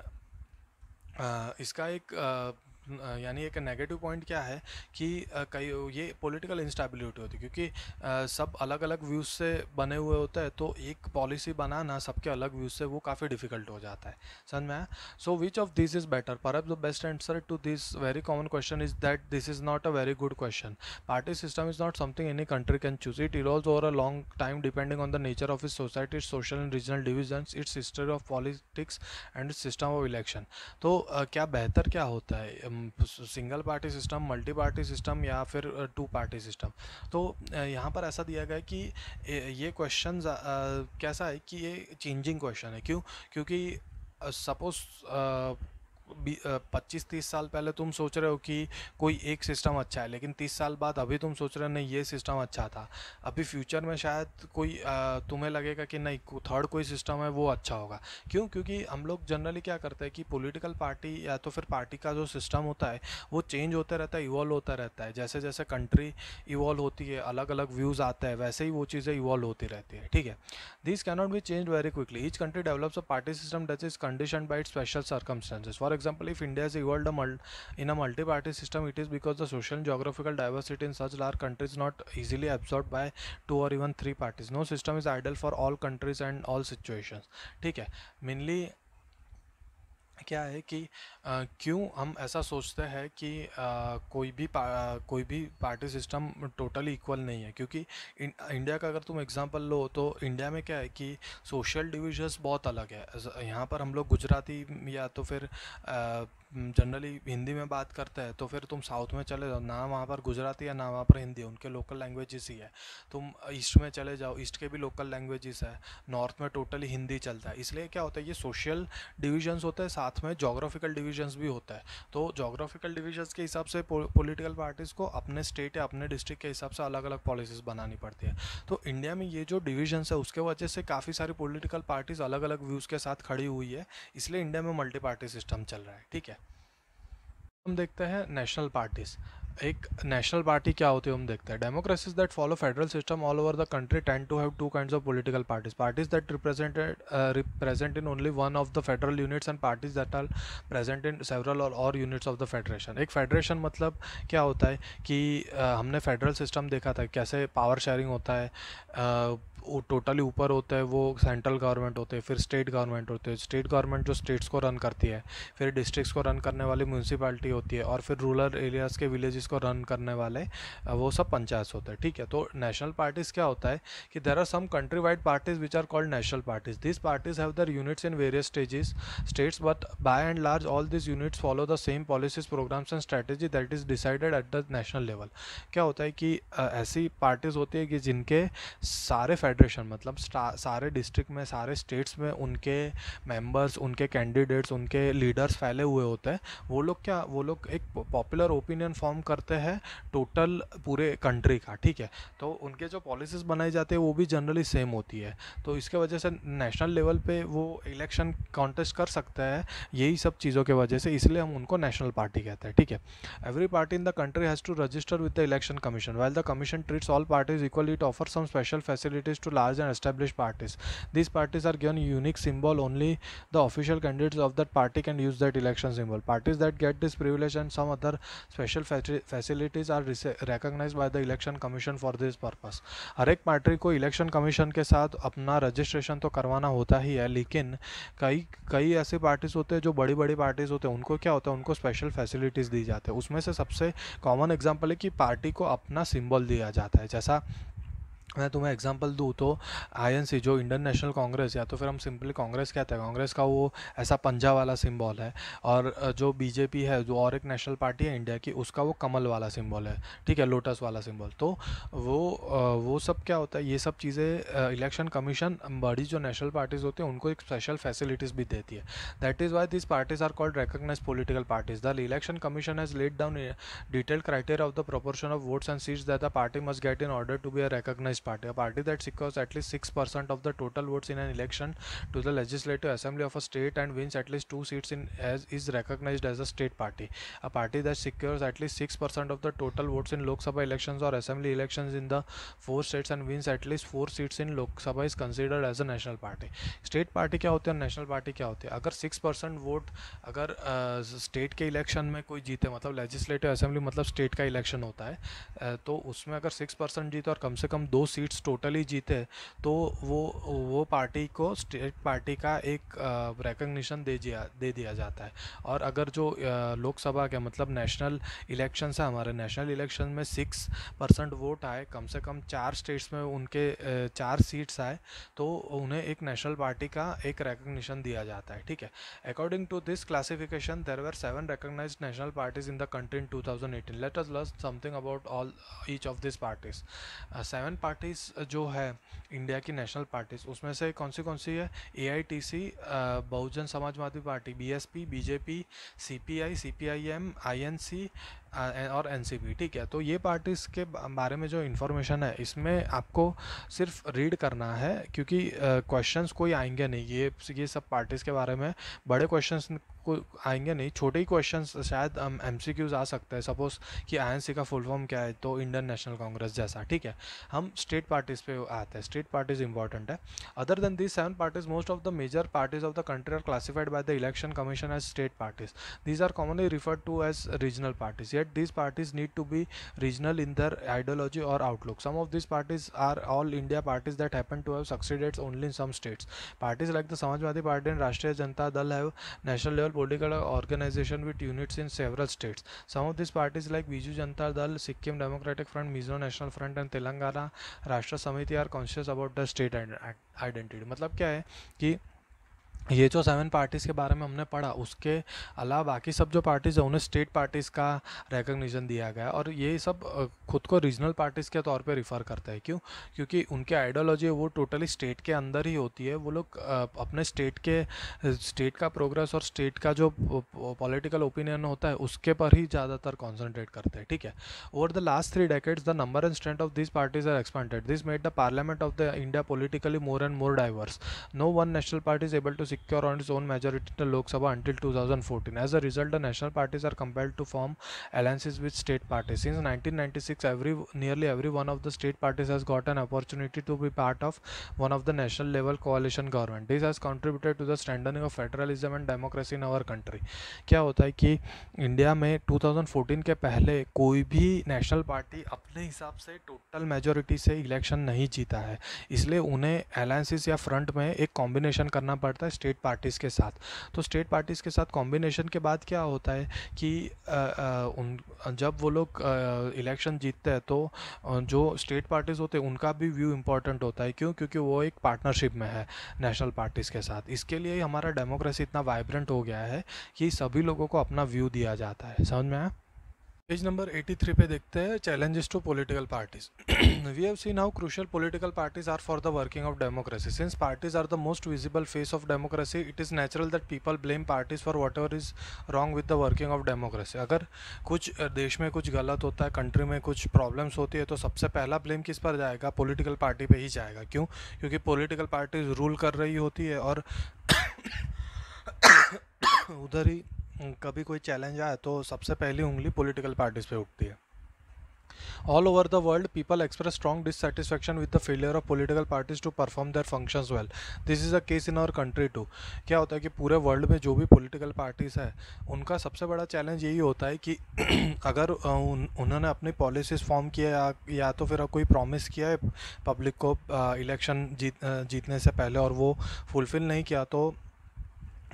इसका एक यानी एक नेगेटिव पॉइंट क्या है कि कई ये पॉलिटिकल इंस्टेबिलिटी होती है, क्योंकि सब अलग अलग व्यूज़ से बने हुए होते हैं, तो एक पॉलिसी बनाना सबके अलग व्यूज़ से वो काफ़ी डिफिकल्ट हो जाता है। समझ में आया? So which of this is better? Perhaps the best answer to this very common question is that this is not a very good question. Party system is not something any country can choose. It evolves over a long time depending on the nature of its society, its social and regional divisions, its history of politics and its system of election. तो क्या बेहतर क्या होता है, single party system, multi party system, या फिर to party system? तो यहाँ पर ऐसा दिया गया है कि ये क्वेश्चन कैसा है कि ये चेंजिंग क्वेश्चन है. क्यों? क्योंकि सपोज 25-30 साल पहले तुम सोच रहे हो कि कोई एक सिस्टम अच्छा है, लेकिन 30 साल बाद अभी तुम सोच रहे हो नहीं ये सिस्टम अच्छा था. अभी फ्यूचर में शायद कोई तुम्हें लगेगा कि नहीं थर्ड कोई सिस्टम है वो अच्छा होगा. क्यों? क्योंकि हम लोग जनरली क्या करते हैं कि पॉलिटिकल पार्टी या तो फिर पार्टी का जो सिस्टम होता है वो चेंज होता रहता है, इवॉल्व होता रहता है. जैसे जैसे कंट्री इवॉल्व होती है, अलग अलग व्यूज़ आते हैं, वैसे ही वो चीज़ें इवॉल्व होती रहती है. ठीक है. These cannot be changed very quickly. Each country develops a party system that is conditioned by its special circumstances. For example, if India has evolved in a multi-party system, it is because the social and geographical diversity in such large countries is not easily absorbed by two or even three parties. No system is ideal for all countries and all situations. ठीक है. Mainly क्या है कि क्यों हम ऐसा सोचते हैं कि कोई भी पार्टी सिस्टम टोटली इक्वल नहीं है? क्योंकि इंडिया का अगर तुम एग्जांपल लो तो इंडिया में क्या है कि सोशल डिविजन्स बहुत अलग है. यहाँ पर हम लोग गुजराती या तो फिर जनरली हिंदी में बात करते हैं, तो फिर तुम साउथ में चले जाओ ना, वहाँ पर गुजराती है ना वहाँ पर हिंदी है, उनके लोकल लैंग्वेजेस ही है. तुम ईस्ट में चले जाओ, ईस्ट के भी लोकल लैंग्वेजेस है. नॉर्थ में टोटली हिंदी चलता है. इसलिए क्या होता है ये सोशल डिविजन्स होते हैं, साथ में जोग्राफिकल डिविजन्स भी होता है. तो जोग्राफिकल डिविजन्स के हिसाब से पॉलिटिकल पार्टीज़ को अपने स्टेट या अपने डिस्ट्रिक्ट के हिसाब से अलग अलग पॉलिसीज़ बनानी पड़ती है. तो इंडिया में ये जो डिविजन्स है उसके वजह से काफ़ी सारी पॉलिटिकल पार्टीज़ अलग अलग व्यूज़ के साथ खड़ी हुई है. इसलिए इंडिया में मल्टी पार्टी सिस्टम चल रहा है. ठीक है. हम देखते हैं नेशनल पार्टीज. एक नेशनल पार्टी क्या होती है हम देखते हैं. Democracies that follow federal system all over the country tend to have two kinds of political parties. Parties that represent in only one of the federal units and parties that are present in several or units of the federation. एक federation मतलब क्या होता है कि हमने federal system देखा था कैसे पावर शेयरिंग होता है. वो टोटली ऊपर होता है वो सेंट्रल गवर्नमेंट होते हैं, फिर स्टेट गवर्नमेंट होते हैं. स्टेट गवर्नमेंट जो स्टेट्स को रन करती है, फिर डिस्ट्रिक्ट्स को रन करने वाली म्यूनसिपालिटी होती है, और फिर रूरल एरियाज़ के विलेजेस को रन करने वाले वो सब पंचायत होते हैं. ठीक है. तो नेशनल पार्टीज़ क्या होता है कि there are some country wide parties which are called national parties. This parties have their units in various states, but by and large all this units follow the same policies, programmes and strategy that is decided at the national level. क्या होता है कि ऐसी parties होती है कि जिनके सारे फेडरेशन मतलब सारे डिस्ट्रिक्ट में, सारे स्टेट्स में उनके मेंबर्स, उनके कैंडिडेट्स, उनके लीडर्स फैले हुए होते हैं. वो लोग एक पॉपुलर ओपिनियन फॉर्म करते हैं टोटल पूरे कंट्री का. ठीक है. तो उनके जो पॉलिसीज़ बनाई जाती है वो भी जनरली सेम होती है. तो इसके वजह से नेशनल लेवल पे वो इलेक्शन कॉन्टेस्ट कर सकता है यही सब चीज़ों के वजह से. इसलिए हम उनको नेशनल पार्टी कहते हैं. ठीक है. Every party in the country has to register with the election commission. While the commission treats all parties equally, it offer some special facilities to large and established parties. These parties are given unique symbol. Only the official candidates of that party can use that election symbol. Parties that get this privilege and some other special facilities are recognized by the election commission for this purpose. हर एक party को election commission के साथ अपना registration तो करवाना होता ही है, लेकिन कई कई ऐसे पार्टीज होते हैं जो बड़ी बड़ी पार्टीज होते हैं, उनको क्या होता है उनको स्पेशल फैसिलिटीज़ दी जाती है. उसमें से सबसे कॉमन एग्जांपल है कि पार्टी को अपना सिंबल दिया जाता है. जैसा मैं तुम्हें एग्जांपल दूँ तो आईएनसी जो इंडियन नेशनल कांग्रेस, या तो फिर हम सिंपली कांग्रेस कहते हैं, कांग्रेस का वो ऐसा पंजा वाला सिंबल है. और जो बीजेपी है जो और एक नेशनल पार्टी है इंडिया की, उसका वो कमल वाला सिंबल है. ठीक है. लोटस वाला सिंबल. तो वो सब क्या होता है, ये सब चीज़ें इलेक्शन कमीशन बड़ी जो नेशनल पार्टीज़ होती हैं उनको एक स्पेशल फैसिलिटीज़ भी देती है. That is why this parties are called recognised political parties. The election commission has laid down detailed criteria of the proportion of votes and seats that the party must get in order to be a recognised organized party, a party that secures at least 6% of the total votes in an election to the legislative assembly of a state and wins at least 2 seats in as is recognized as a state party. A party that secures at least 6% of the total votes in Lok Sabha elections or assembly elections in the 4 states and wins at least 4 seats in Lok Sabha is considered as a national party. State party क्या होती है और national party क्या होती है? अगर 6% vote अगर state के इलेक्शन में कोई जीते, मतलब लेजिस्लेटिव असेंबली मतलब स्टेट का इलेक्शन होता है, तो उसमें अगर 6% जीते और कम से कम 2 सीट्स टोटली जीते तो वो पार्टी को स्टेट पार्टी का एक रिकग्निशन दे दिया जाता है. और अगर जो लोकसभा के मतलब नेशनल इलेक्शन है, हमारे नेशनल इलेक्शन में 6% वोट आए, कम से कम 4 स्टेट्स में उनके 4 सीट्स आए, तो उन्हें एक नेशनल पार्टी का एक रिकग्निशन दिया जाता है. ठीक है. According to this classification there were 7 recognized national parties in the country in 2018. Let us learn something about all each of these parties. 7 parties जो है इंडिया की नेशनल पार्टीज, उसमें से कौन सी है? AITC, Bahujan Samajwadi Party, BSP, BJP, CPI, CPIM, INC और NCP. ठीक है. तो ये पार्टीज़ के बारे में जो इन्फॉर्मेशन है इसमें आपको सिर्फ रीड करना है, क्योंकि क्वेश्चंस कोई आएंगे नहीं. ये सब पार्टीज़ के बारे में बड़े क्वेश्चंस को आएंगे नहीं, छोटे ही क्वेश्चंस शायद MCQs आ सकते हैं. सपोज कि INC का फुल फॉर्म क्या है, तो इंडियन नेशनल कांग्रेस जैसा. ठीक है. हम स्टेट पार्टीज़ पे आते हैं. स्टेट पार्टीज़ इंपॉर्टेंट है. Other than these 7 parties, most of the major parties of the country are classified by the election commission as state parties. These are commonly referred to as regional parties. Yet these parties need to be regional in their ideology or outlook. Some of these parties are all India parties that happen to have succeeded only in some states. Parties like the Samajwadi Party and Rashtriya Janata Dal have national level political organization with units in several states. Some of these parties like Biju Janata Dal, Sikkim Democratic Front, Mizo National Front and Telangana Rashtra Samiti are conscious about the state identity. मतलब क्या है कि ये जो 7 parties के बारे में हमने पढ़ा, उसके अलावा बाकी सब जो पार्टीज़ है उन्हें स्टेट पार्टीज़ का रिकग्निशन दिया गया है. और ये सब खुद को रीजनल पार्टीज़ के तौर पे रिफ़र करते हैं. क्यों? क्योंकि उनके आइडियोलॉजी वो टोटली स्टेट के अंदर ही होती है. वो लोग अपने स्टेट का प्रोग्रेस और स्टेट का जो पॉलिटिकल ओपिनियन होता है उसके पर ही ज़्यादातर कॉन्सेंट्रेट करते हैं. ठीक है. Over the last 3 decades the number and strength of this parties are expanded. This made the parliament of the India politically more and more diverse. No one national party is able to secure on its own majority in the Lok Sabha until 2014. As a result, the national parties are compelled to form alliances with state parties. Since 1996, nearly every one of the state parties has got an opportunity to be part of one of the national level coalition government. This has contributed to the strengthening of federalism and democracy in our country. क्या होता है कि India में 2014 के पहले कोई भी national party अपने हिसाब से टोटल मेजोरिटी से इलेक्शन नहीं जीता है, इसलिए उन्हें अलायंसेस या फ्रंट में एक कॉम्बिनेशन करना पड़ता है स्टेट पार्टीज़ के साथ. तो स्टेट पार्टीज़ के साथ कॉम्बिनेशन के बाद क्या होता है कि जब वो लोग इलेक्शन जीतते हैं तो जो स्टेट पार्टीज़ होते हैं उनका भी व्यू इम्पोर्टेंट होता है. क्यों? क्योंकि वो एक पार्टनरशिप में है नेशनल पार्टीज़ के साथ. इसके लिए ही हमारा डेमोक्रेसी इतना वाइब्रेंट हो गया है कि सभी लोगों को अपना व्यू दिया जाता है. समझ में आया? पेज नंबर 83 पे देखते हैं challenges to political parties. We have seen how crucial political parties are for the working of democracy. Since parties are the most visible face of democracy, it is natural that people blame parties for whatever is wrong with the working of democracy. अगर कुछ देश में कुछ गलत होता है, country में कुछ प्रॉब्लम्स होती है, तो सबसे पहला ब्लेम किस पर जाएगा? पॉलिटिकल पार्टी पे ही जाएगा. क्यों? क्योंकि पॉलिटिकल पार्टीज रूल कर रही होती है और उधर ही कभी कोई चैलेंज आए तो सबसे पहली उंगली पॉलिटिकल पार्टीज पे उठती है. All over the world, people express strong dissatisfaction with the failure of political parties to perform their functions well. This is the case in our country too. क्या होता है कि पूरे वर्ल्ड में जो भी पॉलिटिकल पार्टीज़ है उनका सबसे बड़ा चैलेंज यही होता है कि अगर उन्होंने अपनी पॉलिसीज़ फॉर्म किया या तो फिर कोई प्रॉमिस किया है पब्लिक को इलेक्शन जीतने से पहले और वो फुलफ़िल नहीं किया, तो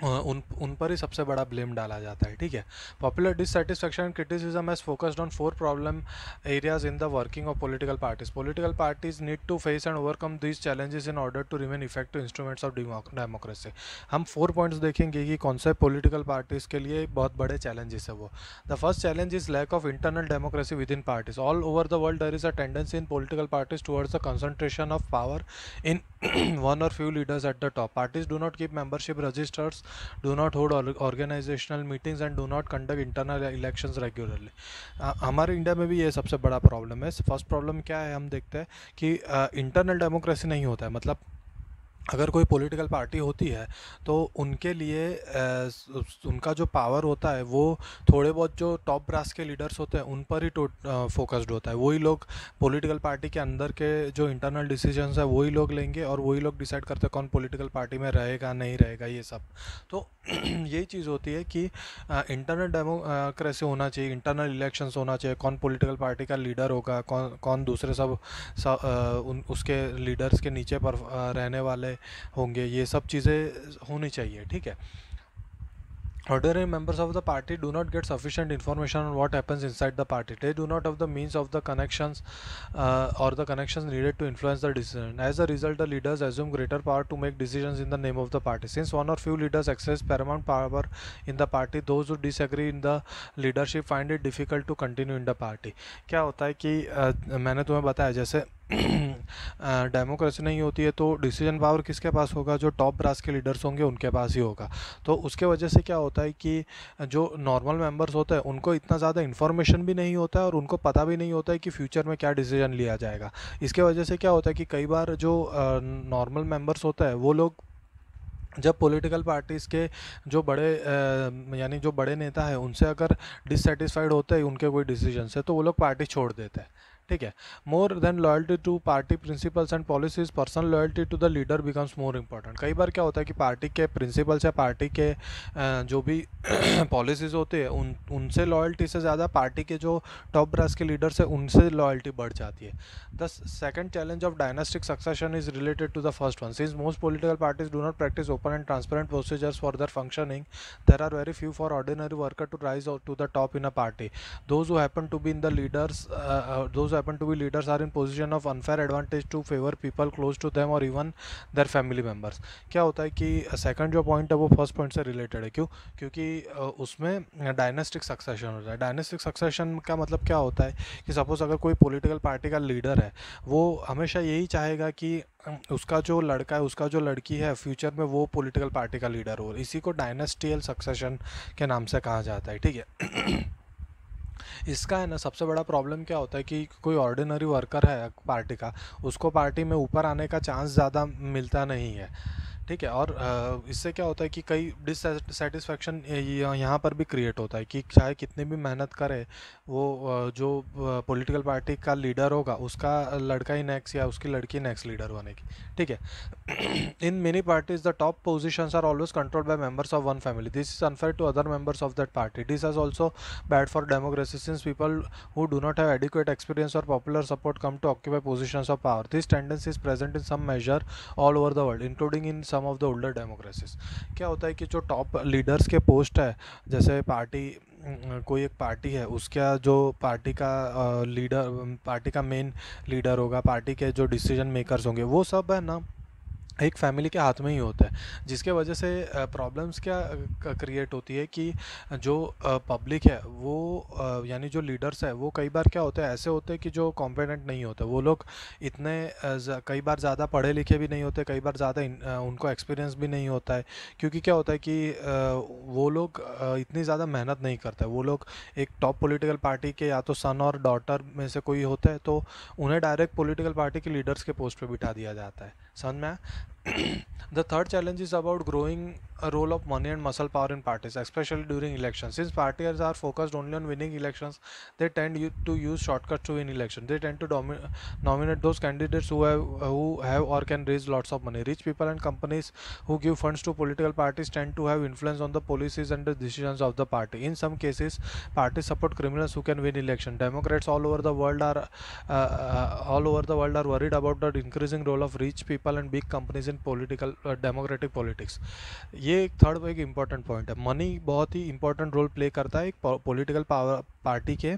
उन पर ही सबसे बड़ा ब्लेम डाला जाता है. ठीक है. Popular dissatisfaction and criticism has focused on 4 problem areas in the working of political parties. Political parties need to face and overcome these challenges in order to remain effective instruments of democracy. हम 4 points देखेंगे कि कौन से political parties के लिए बहुत बड़े challenges है वो. The first challenge is lack of internal democracy within parties. All over the world there is a tendency in political parties towards the concentration of power in one or few leaders at the top. Parties do not keep membership registers do not hold organizational meetings and do not conduct internal elections regularly. हमारे India में भी ये सबसे बड़ा problem है. First problem क्या है, हम देखते हैं कि इंटरनल डेमोक्रेसी नहीं होता है. मतलब अगर कोई पॉलिटिकल पार्टी होती है तो उनके लिए उनका जो पावर होता है वो थोड़े बहुत जो टॉप ब्रास के लीडर्स होते हैं उन पर ही फोकस्ड होता है. वही लोग पॉलिटिकल पार्टी के अंदर के जो इंटरनल डिसीजंस है वही लोग लेंगे और वही लोग डिसाइड करते हैं कौन पॉलिटिकल पार्टी में रहेगा नहीं रहेगा ये सब. तो यही चीज़ होती है कि इंटरनल डेमोक्रेसी होना चाहिए, इंटरनल इलेक्शंस होना चाहिए, कौन पॉलिटिकल पार्टी का लीडर होगा, कौन कौन दूसरे उसके लीडर्स के नीचे पर रहने वाले होंगे, ये सब चीज़ें होनी चाहिए. ठीक है. Ordinary members of the party do not get sufficient information on what happens inside the party. They do not have the means of the connections or the connections needed to influence the decision. As a result, the leaders assume greater power to make decisions in the name of the party. Since one or few leaders exercise paramount power in the party, those who disagree in the leadership find it difficult to continue in the party. क्या होता है कि मैंने तुम्हें बताया जैसे democracy नहीं होती है तो डिसीजन पावर किसके पास होगा, जो टॉप ब्रास के लीडर्स होंगे उनके पास ही होगा. तो उसके वजह से क्या होता है कि जो नॉर्मल मेंबर्स होते हैं उनको इतना ज़्यादा इन्फॉर्मेशन भी नहीं होता है और उनको पता भी नहीं होता है कि फ्यूचर में क्या डिसीजन लिया जाएगा. इसके वजह से क्या होता है कि कई बार जो नॉर्मल मेंबर्स होता है वो लोग जब पॉलिटिकल पार्टीज़ के जो बड़े यानी जो बड़े नेता है उनसे अगर डिससेटिस्फाइड होते हैं उनके कोई डिसीजन से तो वो लोग पार्टी छोड़ देते हैं. ठीक है. More than loyalty to party principles and policies, personal loyalty to the leader becomes more important. कई बार क्या होता है कि पार्टी के प्रिंसिपल्स या पार्टी के जो भी पॉलिसीज होते हैं उनसे लॉयल्टी से ज़्यादा पार्टी के जो टॉप ब्रास के लीडर्स हैं उनसे लॉयल्टी बढ़ जाती है. The second challenge of dynastic succession is related to the first one. Since most political parties do not practise open and transparent procedures for their functioning, there are very few for ordinary worker to rise to the top in a party. Those who happen to be in the leaders, those who happen to be leaders are in position of unfair advantage to favor people close to them or even their family members. क्या होता है कि second जो point है वो first point से related है. क्यों? क्योंकि उसमें डायनेस्टिक सक्सेशन होता है. डायनेस्टिक सक्सेशन का मतलब क्या होता है कि सपोज अगर कोई पॉलिटिकल पार्टी का लीडर है वो हमेशा यही चाहेगा कि उसका जो लड़का है उसका जो लड़की है फ्यूचर में वो पॉलिटिकल पार्टी का लीडर हो. इसी को डायनेस्टियल सक्सेशन के नाम से कहा जाता है. ठीक है. इसका है ना सबसे बड़ा प्रॉब्लम क्या होता है कि कोई ऑर्डिनरी वर्कर है पार्टी का, उसको पार्टी में ऊपर आने का चांस ज़्यादा मिलता नहीं है. ठीक है. और इससे क्या होता है कि कई डिससेटिस्फैक्शन यहाँ पर भी क्रिएट होता है कि चाहे कितनी भी मेहनत करे वो जो पॉलिटिकल पार्टी का लीडर होगा उसका लड़का ही नेक्स्ट या उसकी लड़की नेक्स्ट लीडर बनेगी. ठीक है. In many parties the top positions are always controlled by members of one family. This is unfair to other members of that party. This is also bad for democracy since people who do not have adequate experience or popular support come to occupy positions of power. This tendency is present in some measure all over the world, including in some of the older democracies. क्या होता है कि जो top leaders के post है, जैसे party कोई एक पार्टी है उसका जो पार्टी का लीडर, पार्टी का मेन लीडर होगा, पार्टी के जो डिसीजन मेकर्स होंगे वो सब है ना एक फैमिली के हाथ में ही होता है. जिसके वजह से प्रॉब्लम्स क्या क्रिएट होती है कि जो पब्लिक है वो यानी जो लीडर्स है वो कई बार क्या होते हैं ऐसे होते हैं कि जो कॉम्पिटेंट नहीं होते. वो लोग इतने कई बार ज़्यादा पढ़े लिखे भी नहीं होते, कई बार ज़्यादा उनको एक्सपीरियंस भी नहीं होता है. क्योंकि क्या होता है कि वो लोग इतनी ज़्यादा मेहनत नहीं करते. वो लोग एक टॉप पॉलिटिकल पार्टी के या तो सन और डॉटर में से कोई होते हैं तो उन्हें डायरेक्ट पॉलिटिकल पार्टी के लीडर्स के पोस्ट पे बिठा दिया जाता है. समझ में? The third challenge is about growing a role of money and muscle power in parties, especially during elections. Since parties are focused only on winning elections, they tend to use shortcuts to win elections. They tend to nominate those candidates who have or can raise lots of money. Rich people and companies who give funds to political parties tend to have influence on the policies and the decisions of the party. In some cases, parties support criminals who can win elections. Democrats all over the world are worried about the increasing role of rich people and big companies in political democratic politics. ये एक third एक important point है. Money बहुत ही important role play करता है एक political power party के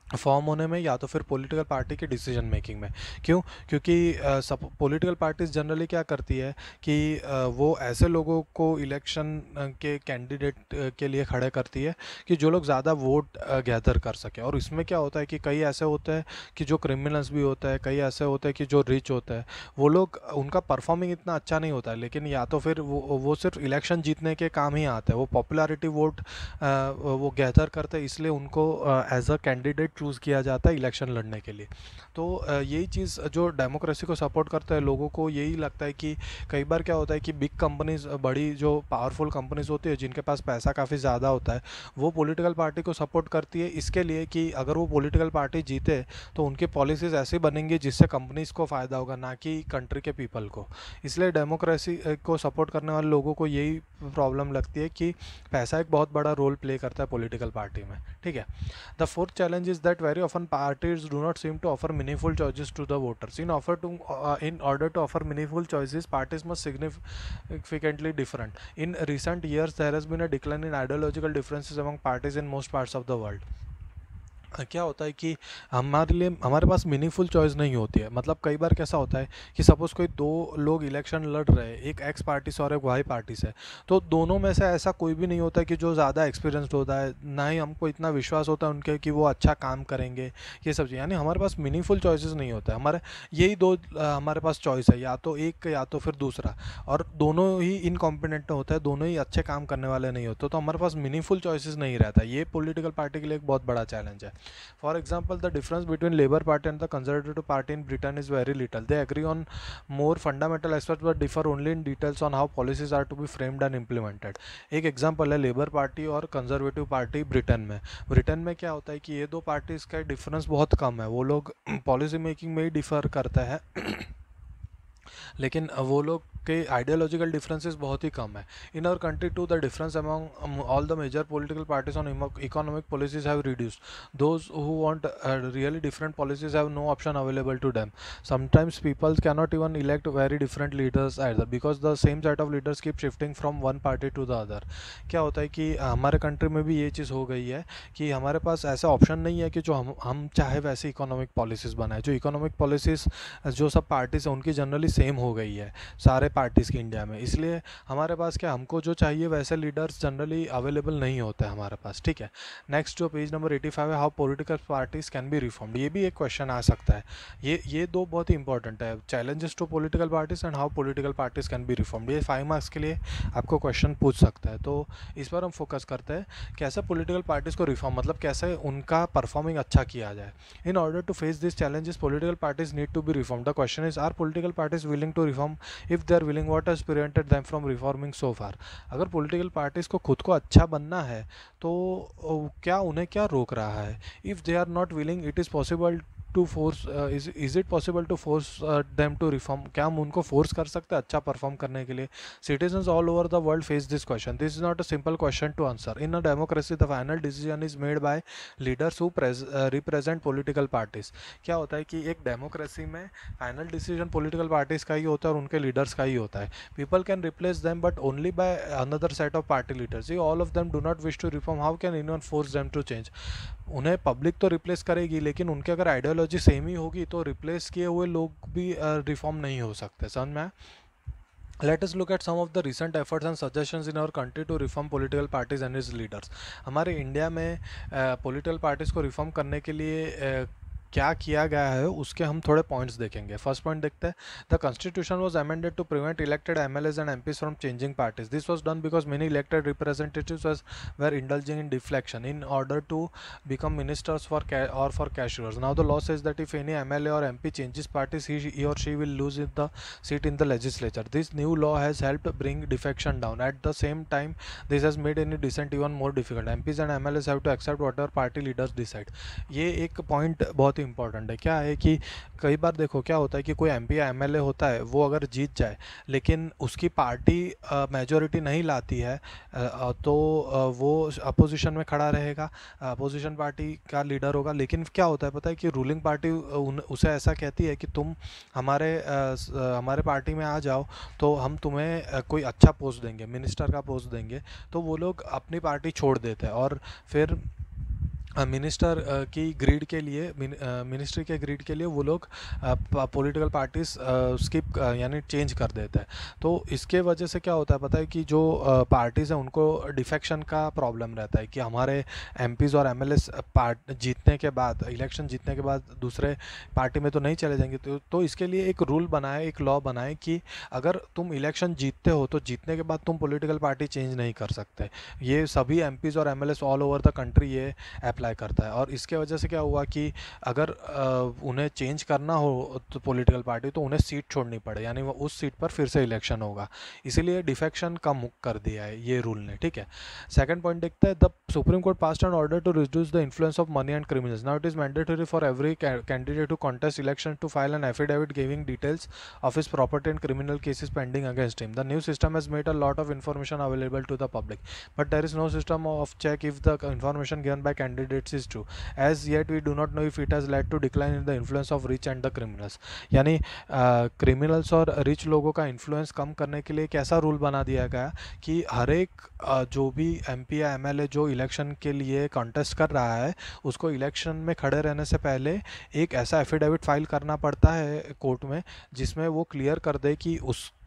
फॉर्म होने में या तो फिर पॉलिटिकल पार्टी की डिसीजन मेकिंग में। क्यों? क्योंकि सब पॉलिटिकल पार्टीज जनरली क्या करती है कि वो ऐसे लोगों को इलेक्शन के कैंडिडेट के लिए खड़े करती है कि जो लोग ज़्यादा वोट गैदर कर सके। और इसमें क्या होता है कि कई ऐसे होते हैं कि जो क्रिमिनल्स भी होता है, कई ऐसे होते हैं कि जो रिच होते हैं, वो लोग उनका परफॉर्मिंग इतना अच्छा नहीं होता है, लेकिन या तो फिर वो सिर्फ इलेक्शन जीतने के काम ही आते हैं, वो पॉपुलैरिटी वोट वो गैदर करते हैं, इसलिए उनको एज अ कैंडिडेट चूज़ किया जाता है इलेक्शन लड़ने के लिए। तो यही चीज़ जो डेमोक्रेसी को सपोर्ट करता है, लोगों को यही लगता है कि कई बार क्या होता है कि बिग कंपनीज, बड़ी जो पावरफुल कंपनीज होती है जिनके पास पैसा काफ़ी ज़्यादा होता है, वो पॉलिटिकल पार्टी को सपोर्ट करती है इसके लिए कि अगर वो पॉलिटिकल पार्टी जीते तो उनकी पॉलिसीज़ ऐसी बनेंगी जिससे कंपनीज को फ़ायदा होगा, ना कि कंट्री के पीपल को। इसलिए डेमोक्रेसी को सपोर्ट करने वाले लोगों को यही प्रॉब्लम लगती है कि पैसा एक बहुत बड़ा रोल प्ले करता है पॉलिटिकल पार्टी में। ठीक है। The fourth challenge is that very often parties do not seem to offer meaningful choices to the voters. In order to offer meaningful choices, parties must significantly different. In recent years, there has been a decline in ideological differences among parties in most parts of the world. क्या होता है कि हमारे पास meaningful choice नहीं होती है। मतलब कई बार कैसा होता है कि सपोज़ कोई दो लोग इलेक्शन लड़ रहे हैं, एक एक्स पार्टी से और एक वाई पार्टी से, तो दोनों में से ऐसा कोई भी नहीं होता है कि जो ज़्यादा एक्सपीरियंस्ड होता है, ना ही हमको इतना विश्वास होता है उनके कि वो अच्छा काम करेंगे, ये सब चीज़। यानी हमारे पास मीनिंगफुल चॉइसेस नहीं होता है। हमारे यही दो हमारे पास चॉइस है, या तो एक या तो फिर दूसरा, और दोनों ही इनकॉम्पिटेंट होता है, दोनों ही अच्छे काम करने वाले नहीं होते, तो हमारे पास मीनिंगफुल चॉइसेस नहीं रहता। ये पॉलिटिकल पार्टी के लिए एक बहुत बड़ा चैलेंज है। For example, the difference between Labour Party and the Conservative Party in Britain is very little. They agree on more fundamental aspects but differ only in details on how policies are to be framed and implemented. एक example है labour party और conservative party Britain में क्या होता है कि ये दो पार्टीज का डिफरेंस बहुत कम है। वो लोग पॉलिसी मेकिंग में ही डिफर करते हैं लेकिन वो लोग के आइडियोलॉजिकल डिफरेंसेस बहुत ही कम है। In our country too the difference among all the major political parties on economic policies have reduced. Those who want really different policies have no option available to them. Sometimes people cannot even elect very different leaders either because the same set of leaders keep shifting from one party to the other. क्या होता है कि हमारे country में भी ये चीज़ हो गई है कि हमारे पास ऐसा ऑप्शन नहीं है कि जो हम चाहे वैसे इकोनॉमिक पॉलिसीज बनाए। जो इकोनॉमिक पॉलिसीज जो सब पार्टीज हैं उनकी जनरली सेम हो गई है सारे पार्टीज़ की इंडिया में, इसलिए हमारे पास क्या हमको जो चाहिए वैसे लीडर्स जनरली अवेलेबल नहीं होते हमारे पास। ठीक है। नेक्स्ट जो पेज नंबर 85 है, how political parties can be reformed. ये भी एक क्वेश्चन आ सकता है। ये दो बहुत ही इंपॉर्टेंट है, challenges to political parties and how political parties can be reformed. ये 5 मार्क्स के लिए आपको क्वेश्चन पूछ सकता है। तो इस पर हम फोकस करते हैं कैसे पॉलिटिकल पार्टीज़ को रिफॉर्म, मतलब कैसे उनका परफॉर्मिंग अच्छा किया जाए। In order to face this challenges political parties need to be reform. The question is, are political parties willing to reform? If they are willing, what has prevented them from reforming so far. अगर political parties को खुद को अच्छा बनना है तो क्या उन्हें क्या रोक रहा है? If they are not willing, it is possible to force, is it possible to force them to reform. क्या हम उनको फोर्स कर सकते हैं अच्छा परफॉर्म करने के लिए? Citizens all over the world face this question. This is not a simple question to answer. In a democracy the final decision is made by leaders who represent political parties. क्या होता है कि एक democracy में final decision political parties का ही होता है और उनके लीडर्स का ही होता है। People can replace them but only by another set of party leaders. All of them do not wish to reform, how can anyone force them to change. उन्हें पब्लिक तो रिप्लेस करेगी, लेकिन उनकी अगर आइडियोलॉजी सेम ही होगी तो replace किए हुए लोग भी रिफॉर्म नहीं हो सकते। समझ में? Let us look at some of the recent efforts and suggestions in our country to reform political parties and its leaders. हमारे इंडिया में पॉलिटिकल पार्टीज़ को रिफॉर्म करने के लिए क्या किया गया है उसके हम थोड़े पॉइंट्स देखेंगे। फर्स्ट पॉइंट देखते हैं, the constitution was amended to prevent elected MLAs and MPs from changing parties. This was done because many elected representatives were indulging in deflection in order to become ministers for cashiers. Now the law says that if any MLA or MP changes parties, he or she will lose the seat in the legislature. This new law has helped bring defection down. At the same time, this has made any dissent even more difficult. MPs and MLAs have to accept whatever party leaders decide. ये एक point बहुत ही important है। क्या है कि कई बार देखो क्या होता है कि कोई एमपी या एमएलए होता है, वो अगर जीत जाए लेकिन उसकी पार्टी मेजॉरिटी नहीं लाती है तो वो अपोजिशन में खड़ा रहेगा, अपोजिशन पार्टी का लीडर होगा। लेकिन क्या होता है पता है कि रूलिंग पार्टी उसे ऐसा कहती है कि तुम हमारे पार्टी में आ जाओ तो हम तुम्हें कोई अच्छा पोस्ट देंगे, मिनिस्टर का पोस्ट देंगे। तो वो लोग अपनी पार्टी छोड़ देते हैं और फिर मिनिस्टर की ग्रिड के लिए मिनिस्ट्री के ग्रिड के लिए वो लोग पॉलिटिकल पार्टीज स्किप यानी चेंज कर देते हैं। तो इसके वजह से क्या होता है पता है कि जो पार्टीज़ हैं उनको डिफेक्शन का प्रॉब्लम रहता है कि हमारे एमपीज़ और एमएलएस पार्ट जीतने के बाद, इलेक्शन जीतने के बाद दूसरे पार्टी में तो नहीं चले जाएंगे। तो इसके लिए एक रूल बनाए, एक लॉ बनाए कि अगर तुम इलेक्शन जीतते हो तो जीतने के बाद तुम पॉलिटिकल पार्टी चेंज नहीं कर सकते। ये सभी एमपीज़ और MLAs all over the country ये अप्लाई करता है। और इसके वजह से क्या हुआ कि अगर उन्हें चेंज करना हो तो पॉलिटिकल पार्टी, तो उन्हें सीट छोड़नी पड़े, यानी वो उस सीट पर फिर से इलेक्शन होगा। इसीलिए डिफेक्शन कम कर दिया है ये रूल ने, ठीक है। सेकंड पॉइंट देखते हैं, the Supreme Court passed an order to reduce the influence of money and criminals. Now it is mandatory for every candidate to contest election to file an affidavit giving details of his property and criminal cases pending against him. The new system has made a lot of information available to the public, but there is no system of check if the information given by candidates is true. As yet we do not know if it has led to decline in the influence of rich and the criminals. यानी criminals और rich लोगों का influence कम करने के लिए एक ऐसा rule बना दिया गया कि हर एक जो भी एमपी या एमएलए जो इलेक्शन के लिए कॉन्टेस्ट कर रहा है उसको इलेक्शन में खड़े रहने से पहले एक ऐसा एफिडेविट फाइल करना पड़ता है कोर्ट में जिसमें वो क्लियर कर दे कि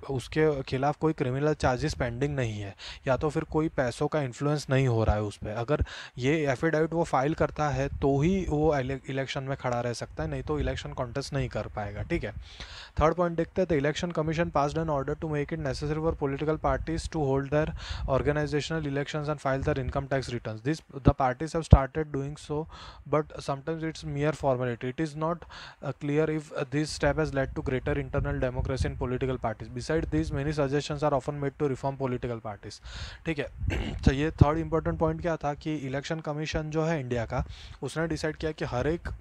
उसके खिलाफ कोई क्रिमिनल चार्जेस पेंडिंग नहीं है, या तो फिर कोई पैसों का इन्फ्लुएंस नहीं हो रहा है उस पर। अगर ये एफिडेविट वो फाइल करता है तो ही वो इलेक्शन में खड़ा रह सकता है, नहीं तो इलेक्शन कॉन्टेस्ट नहीं कर पाएगा, ठीक है। थर्ड पॉइंट देखते हैं, the election Commission passed an order to make it necessary for political parties to hold their organizational elections and file their income tax returns. This the parties have started doing so, but sometimes it's mere formality. It is not clear if this step has led to greater internal democracy in political parties. Besides these, many suggestions are often made to reform political parties. ठीक है। तो ये third important point क्या था कि election commission जो है India का, उसने डिसाइड किया कि हर एक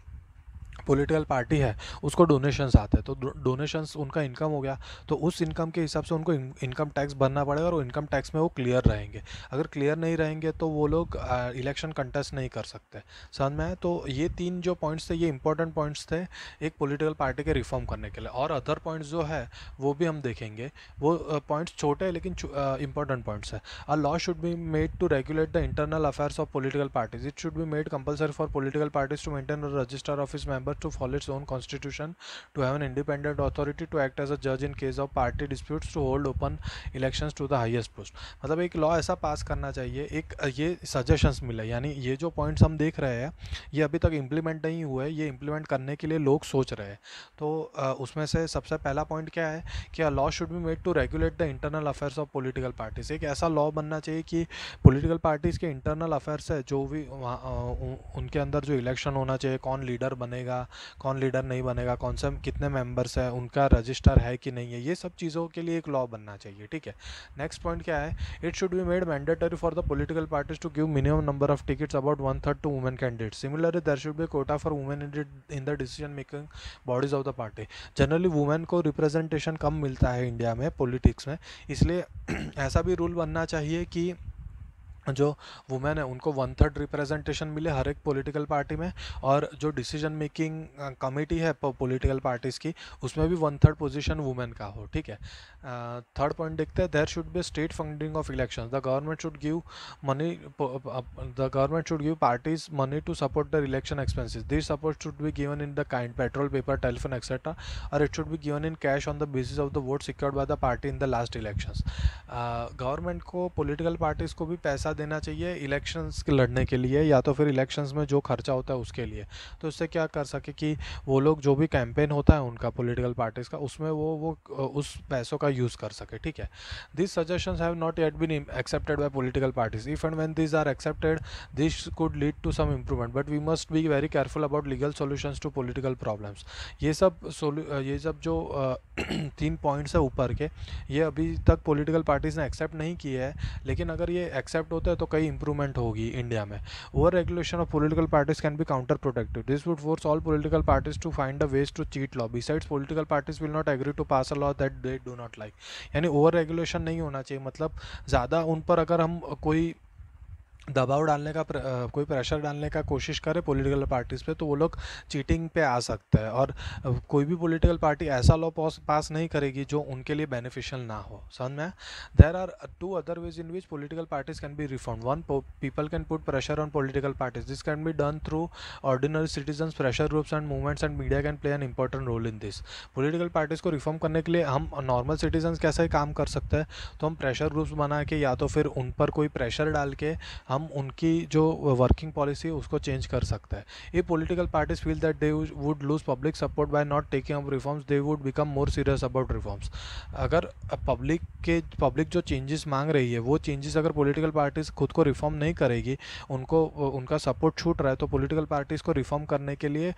पॉलिटिकल पार्टी है उसको डोनेशंस आते हैं, तो डोनेशंस उनका इनकम हो गया, तो उस इनकम के हिसाब से उनको इनकम टैक्स भरना पड़ेगा और इनकम टैक्स में वो क्लियर रहेंगे। अगर क्लियर नहीं रहेंगे तो वो लोग इलेक्शन कंटेस्ट नहीं कर सकते। समझ में आया? तो ये तीन जो पॉइंट्स थे ये इंपॉर्टेंट पॉइंट्स थे एक पॉलिटिकल पार्टी के रिफॉर्म करने के लिए। और अदर पॉइंट्स जो है वो भी हम देखेंगे, वो पॉइंट्स छोटे हैं लेकिन इंपॉर्टेंट पॉइंट्स है। A law should be made to regulate the internal affairs of political parties. It should be made compulsory for political parties to maintain a register of its members to follow its own constitution, to have an independent authority to act as a judge in case of party disputes, to hold open elections to the highest post। मतलब एक law ऐसा पास करना चाहिए, एक ये suggestions मिले, यानी ये जो पॉइंट्स हम देख रहे हैं ये अभी तक इम्प्लीमेंट नहीं हुए, ये इम्प्लीमेंट करने के लिए लोग सोच रहे हैं। तो उसमें से सबसे पहला पॉइंट क्या है कि a law should be made to regulate the internal affairs of political parties. एक ऐसा लॉ बनना चाहिए कि पॉलिटिकल पार्टीज़ के इंटरनल अफेयर्स है जो भी उनके अंदर जो इलेक्शन होना चाहिए, कौन लीडर बनेगा, कौन लीडर नहीं बनेगा, कौन से कितने मेंबर्स हैं, उनका रजिस्टर है कि नहीं है, ये सब चीज़ों के लिए एक लॉ बनना चाहिए, ठीक है। नेक्स्ट पॉइंट क्या है, it should be made mandatory for the political parties to give minimum number of tickets about 1/3 to women candidates. Similarly there should be quota for women in the decision making bodies of the party. Generally women को representation कम मिलता है India में politics में, इसलिए ऐसा भी rule बनना चाहिए कि जो वुमेन है उनको 1/3 रिप्रेजेंटेशन मिले हर एक पॉलिटिकल पार्टी में, और जो डिसीजन मेकिंग कमेटी है पॉलिटिकल पार्टीज़ की उसमें भी 1/3 पोजीशन वुमेन का हो, ठीक है। थर्ड पॉइंट देखते हैं, there should be state funding of elections. The government should give money, the government should give parties money to support their election expenses. This support should be given in the kind petrol, paper, telephone, etc., or it should be given in cash on the basis of the vote secured by the party in the last elections. Government को political parties को भी पैसा देना चाहिए elections के लड़ने के लिए, या तो फिर इलेक्शंस में जो खर्चा होता है उसके लिए। तो इससे क्या कर सके कि वो लोग जो भी कैंपेन होता है उनका पॉलिटिकल पार्टीज़ का उसमें वो उस पैसों का यूज़ कर सके, ठीक है। This suggestions have not yet been accepted by political parties. If and when these are accepted this could lead to some improvement, but we must be very careful about legal solutions to political problems. ये सब जो 3 points है ऊपर के, ये अभी तक political parties ने एक्सेप्ट नहीं किए हैं, लेकिन अगर ये एक्सेप्ट होता है तो कई इंप्रूवमेंट होगी इंडिया में। Over regulation of political parties can be counter productive. This would force all political parties to find a ways to cheat law. Besides political parties will not agree to pass a law that they do not like. यानी over regulation नहीं होना चाहिए, मतलब ज़्यादा उन पर अगर हम कोई दबाव डालने का कोई प्रेशर डालने का कोशिश करे पॉलिटिकल पार्टीज़ पे, तो वो लोग चीटिंग पे आ सकते हैं। और कोई भी पॉलिटिकल पार्टी ऐसा लॉ पास नहीं करेगी जो उनके लिए बेनिफिशियल ना हो। समझ में? There are two other ways in which political parties can be reform. One, people can put pressure on political parties, this can be done through ordinary citizens, pressure groups and movements, and media can play an important role in this. Political parties को reform करने के लिए हम normal citizens कैसे काम कर सकते हैं? तो हम प्रेशर ग्रुप्स बना के या तो फिर उन पर कोई प्रेशर डाल के हम उनकी जो वर्किंग पॉलिसी है उसको चेंज कर सकते हैं। ये political parties feel that they would lose public support bye not taking up reforms, they would become more serious about reforms. अगर पब्लिक जो चेंजेस मांग रही है वो चेंजेस अगर पॉलिटिकल पार्टीज खुद को रिफॉर्म नहीं करेगी, उनको उनका सपोर्ट छूट रहा है, तो पॉलिटिकल पार्टीज को रिफॉर्म करने के लिए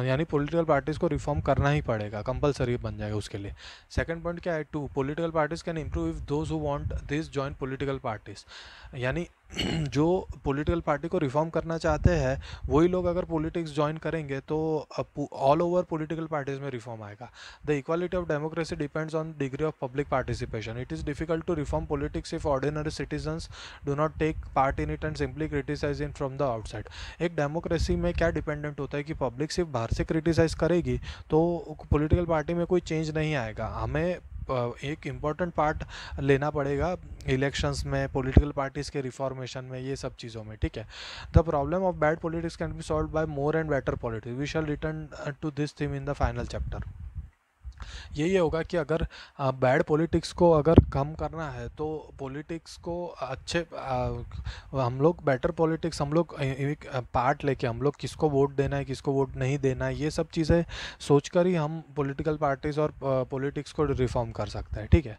यानी पॉलिटिकल पार्टीज को रिफॉर्म करना ही पड़ेगा, कंपलसरी बन जाएगा उसके लिए। सेकंड पॉइंट क्या है? Two, political parties can improve if those who want this join political parties. यानी जो पॉलिटिकल पार्टी को रिफॉर्म करना चाहते हैं वही लोग अगर पॉलिटिक्स ज्वाइन करेंगे तो ऑल ओवर पॉलिटिकल पार्टीज में रिफॉर्म आएगा। The equality of democracy depends on degree of public participation. It is difficult to reform politics if ordinary citizens do not take part in it and simply criticize in from the outside. एक democracy में क्या dependent होता है कि public सिर्फ बाहर से criticise करेगी तो पॉलिटिकल पार्टी में कोई चेंज नहीं आएगा। हमें एक इम्पॉर्टेंट पार्ट लेना पड़ेगा इलेक्शंस में, पॉलिटिकल पार्टीज़ के रिफॉर्मेशन में, ये सब चीज़ों में। ठीक है? The problem of bad politics can be solved by more and better politics. We shall return to this theme in the final chapter. यही होगा कि अगर बैड पॉलिटिक्स को अगर कम करना है तो पॉलिटिक्स को अच्छे हम लोग बेटर पॉलिटिक्स, हम लोग एक पार्ट लेके हम लोग किसको वोट देना है किसको वोट नहीं देना है, ये सब चीज़ें सोचकर ही हम पॉलिटिकल पार्टीज़ और पॉलिटिक्स को रिफॉर्म कर सकते हैं। ठीक है?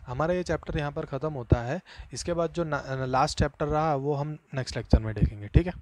हमारा ये चैप्टर यहाँ पर ख़त्म होता है। इसके बाद जो लास्ट चैप्टर रहा वो हम नेक्स्ट लेक्चर में देखेंगे। ठीक है?